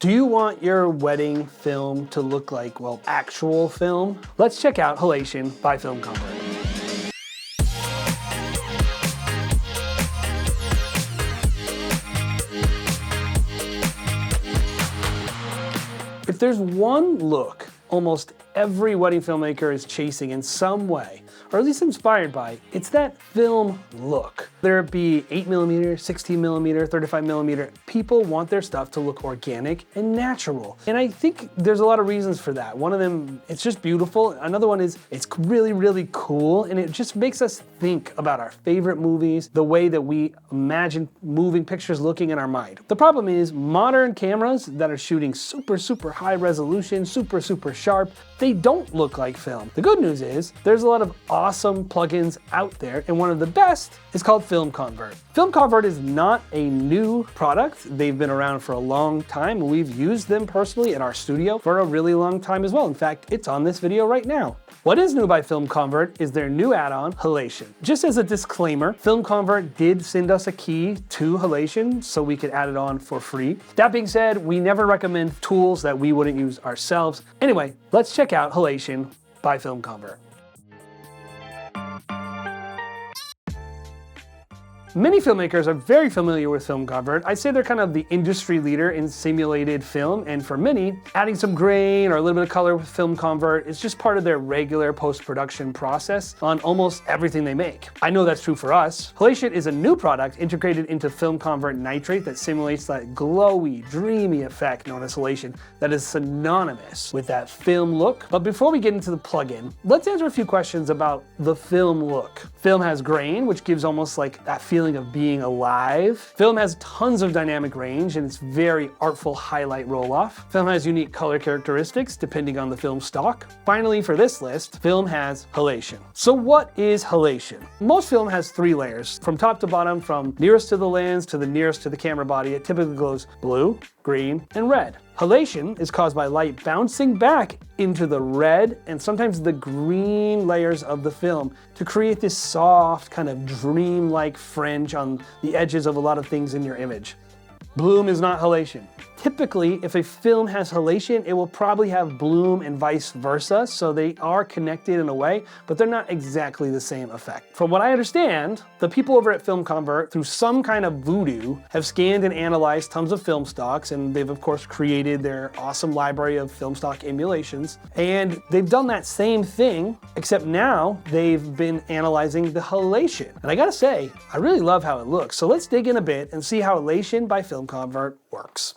Do you want your wedding film to look like, well, actual film? Let's check out Halation by Filmconvert. If there's one look almost every wedding filmmaker is chasing in some way, or at least inspired by, it's that film look. Whether it be 8mm, 16mm, 35mm, people want their stuff to look organic and natural. And I think there's a lot of reasons for that. One of them, it's just beautiful. Another one is it's really, really cool, and it just makes us think about our favorite movies, the way that we imagine moving pictures looking in our mind. The problem is modern cameras that are shooting super, super high resolution, super, super sharp, they don't look like film. The good news is there's a lot of awesome plugins out there, and one of the best is called Filmconvert. Filmconvert is not a new product. They've been around for a long time. We've used them personally in our studio for a really long time as well. In fact, it's on this video right now. What is new by Filmconvert is their new add-on, Halation. Just as a disclaimer, Filmconvert did send us a key to Halation so we could add it on for free. That being said, we never recommend tools that we wouldn't use ourselves. Anyway, let's check out Halation by Filmconvert. Many filmmakers are very familiar with Filmconvert. I'd say they're kind of the industry leader in simulated film, and for many, adding some grain or a little bit of color with Filmconvert is just part of their regular post-production process on almost everything they make. I know that's true for us. Halation is a new product integrated into Filmconvert Nitrate that simulates that glowy, dreamy effect known as halation that is synonymous with that film look. But before we get into the plugin, let's answer a few questions about the film look. Film has grain, which gives almost like that feeling of being alive. Film has tons of dynamic range and it's very artful highlight roll-off. Film has unique color characteristics depending on the film stock. Finally, for this list, film has halation. So what is halation? Most film has 3 layers. From top to bottom, from nearest to the lens to the nearest to the camera body, it typically goes blue, green, and red. Halation is caused by light bouncing back into the red and sometimes the green layers of the film to create this soft, kind of dream-like fringe on the edges of a lot of things in your image. Bloom is not halation. Typically, if a film has halation, it will probably have bloom and vice versa, so they are connected in a way, but they're not exactly the same effect. From what I understand, the people over at Filmconvert, through some kind of voodoo, have scanned and analyzed tons of film stocks, and they've of course created their awesome library of film stock emulations, and they've done that same thing, except now they've been analyzing the halation. And I gotta say, I really love how it looks, so let's dig in a bit and see how Halation by Filmconvert works.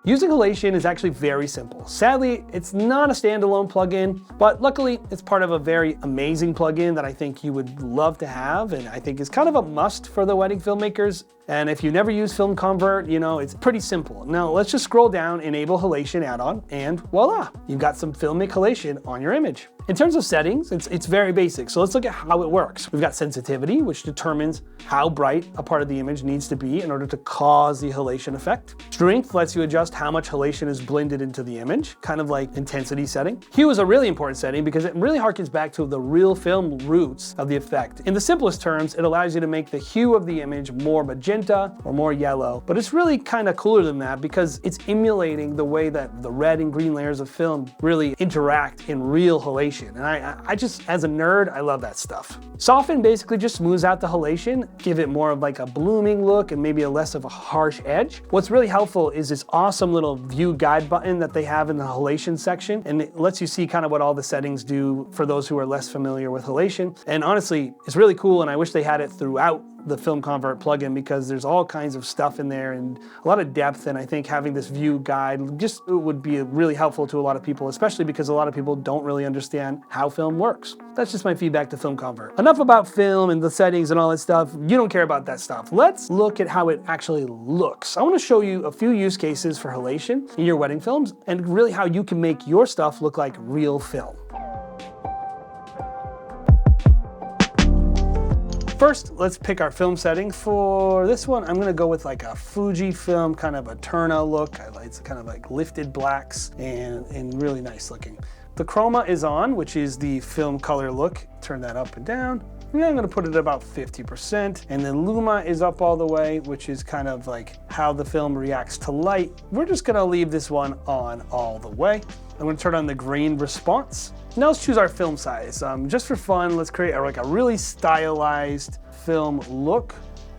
Using Halation is actually very simple. Sadly, it's not a standalone plugin, but luckily it's part of a very amazing plugin that I think you would love to have, and I think is kind of a must for the wedding filmmakers. And if you never use Filmconvert, you know, it's pretty simple. Now let's just scroll down, enable Halation add-on, and voila, you've got some filmic halation on your image. In terms of settings, it's very basic, so let's look at how it works. We've got sensitivity, which determines how bright a part of the image needs to be in order to cause the halation effect. Strength lets you adjust how much halation is blended into the image, kind of like intensity setting. Hue is a really important setting because it really harkens back to the real film roots of the effect. In the simplest terms, it allows you to make the hue of the image more magenta or more yellow, but it's really kind of cooler than that because it's emulating the way that the red and green layers of film really interact in real halation. And I just, as a nerd, I love that stuff. Soften basically just smooths out the halation, give it more of like a blooming look and maybe a less of a harsh edge. What's really helpful is this awesome little view guide button that they have in the halation section, and it lets you see kind of what all the settings do for those who are less familiar with halation. And honestly, it's really cool, and I wish they had it throughout the Filmconvert plugin because there's all kinds of stuff in there and a lot of depth, and I think having this view guide just would be really helpful to a lot of people, especially because a lot of people don't really understand how film works. That's just my feedback to Filmconvert. Enough about film and the settings and all that stuff. You don't care about that stuff. Let's look at how it actually looks. I want to show you a few use cases for halation in your wedding films and really how you can make your stuff look like real film. First, let's pick our film setting. For this one, I'm gonna go with like a Fujifilm kind of a Turna look. It's kind of like lifted blacks and really nice looking. The chroma is on, which is the film color look. Turn that up and down. And I'm gonna put it about 50%. And then Luma is up all the way, which is kind of like how the film reacts to light. We're just gonna leave this one on all the way. I'm gonna turn on the grain response. Now let's choose our film size. Just for fun, let's create like a really stylized film look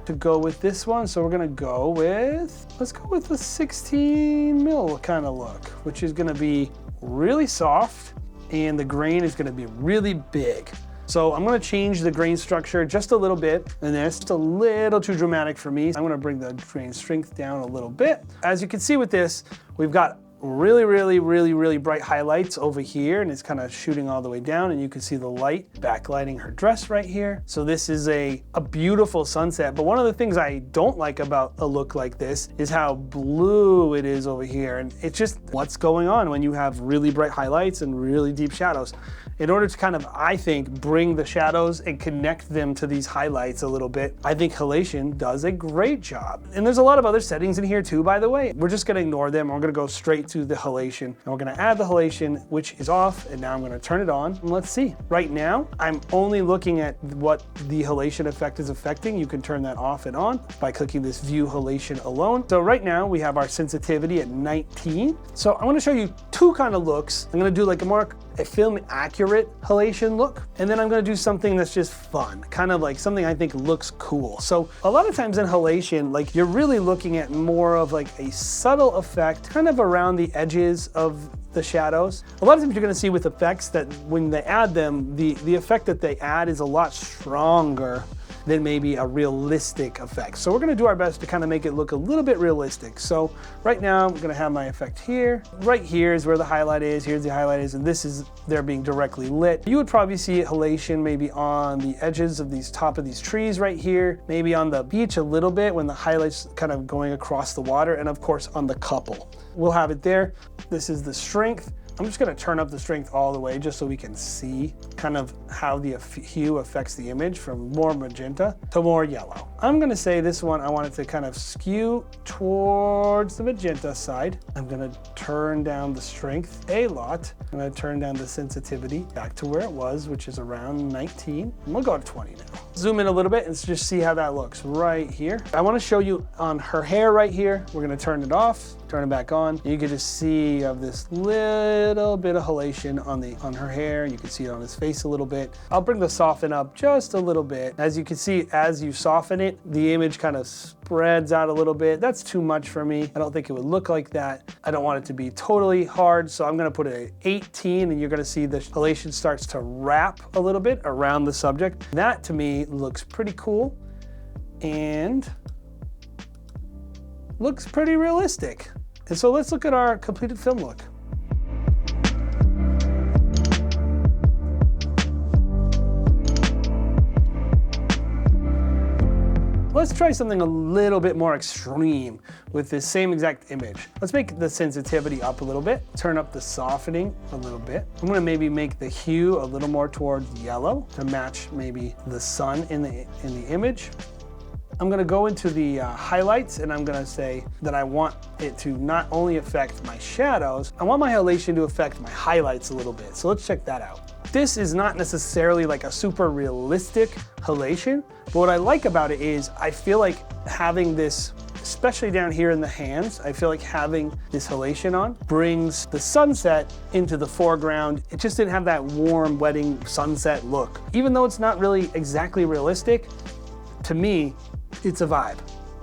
to go with this one. So we're gonna go with, let's go with the 16 mil kind of look, which is gonna be really soft and the grain is gonna be really big. So I'm gonna change the grain structure just a little bit, and that's just a little too dramatic for me. I'm gonna bring the grain strength down a little bit. As you can see with this, we've got really bright highlights over here, and it's kind of shooting all the way down, and you can see the light backlighting her dress right here. So this is a beautiful sunset, but one of the things I don't like about a look like this is how blue it is over here, and it's just what's going on when you have really bright highlights and really deep shadows. In order to kind of, I think, bring the shadows and connect them to these highlights a little bit, I think Halation does a great job. And there's a lot of other settings in here too, by the way. We're just gonna ignore them. We're gonna go straight to the halation, and we're gonna add the halation, which is off, and now I'm gonna turn it on, and let's see. Right now, I'm only looking at what the halation effect is affecting. You can turn that off and on by clicking this view halation alone. So right now, we have our sensitivity at 19. So I wanna show you two kind of looks. I'm gonna do like a film accurate halation look, and then I'm gonna do something that's just fun, kind of like something I think looks cool. So a lot of times in halation, like you're really looking at more of like a subtle effect, kind of around the edges of the shadows. A lot of times you're gonna see with effects that when they add them, the effect that they add is a lot stronger than maybe a realistic effect. So we're gonna do our best to kind of make it look a little bit realistic. So right now I'm gonna have my effect here. Right here is where the highlight is, here's the highlight is, and this is they're being directly lit. You would probably see halation maybe on the edges of these top of these trees right here, maybe on the beach a little bit when the highlight's kind of going across the water, and of course on the couple. We'll have it there. This is the strength. I'm just gonna turn up the strength all the way just so we can see kind of how the hue affects the image from more magenta to more yellow. I'm gonna say this one, I want it to kind of skew towards the magenta side. I'm gonna turn down the strength a lot. I'm gonna turn down the sensitivity back to where it was, which is around 19. And we'll go to 20 now. Zoom in a little bit and just see how that looks right here. I wanna show you on her hair right here. We're gonna turn it off, turn it back on. You can just see you have this little bit of halation on her hair. You can see it on his face a little bit. I'll bring the soften up just a little bit. As you can see, as you soften it, the image kind of spreads out a little bit. That's too much for me. I don't think it would look like that. I don't want it to be totally hard, so I'm gonna put it at 18, and you're gonna see the halation starts to wrap a little bit around the subject. That to me looks pretty cool and looks pretty realistic. And so let's look at our completed film look. Let's try something a little bit more extreme with this same exact image. Let's make the sensitivity up a little bit, turn up the softening a little bit. I'm gonna maybe make the hue a little more towards yellow to match maybe the sun in the image. I'm gonna go into the highlights, and I'm gonna say that I want it to not only affect my shadows, I want my halation to affect my highlights a little bit. So let's check that out. This is not necessarily like a super realistic halation, but what I like about it is I feel like having this, especially down here in the hands, I feel like having this halation on brings the sunset into the foreground. It just didn't have that warm, wedding sunset look. Even though it's not really exactly realistic, to me, it's a vibe.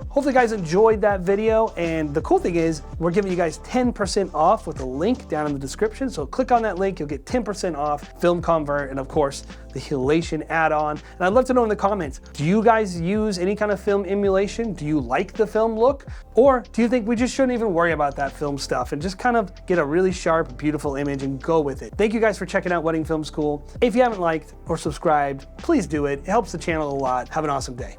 Hopefully you guys enjoyed that video, and the cool thing is we're giving you guys 10% off with a link down in the description. So click on that link, you'll get 10% off Filmconvert, and of course the Halation add-on. And I'd love to know in the comments, do you guys use any kind of film emulation? Do you like the film look? Or do you think we just shouldn't even worry about that film stuff and just kind of get a really sharp, beautiful image and go with it? Thank you guys for checking out Wedding Film School. If you haven't liked or subscribed, please do it. It helps the channel a lot. Have an awesome day.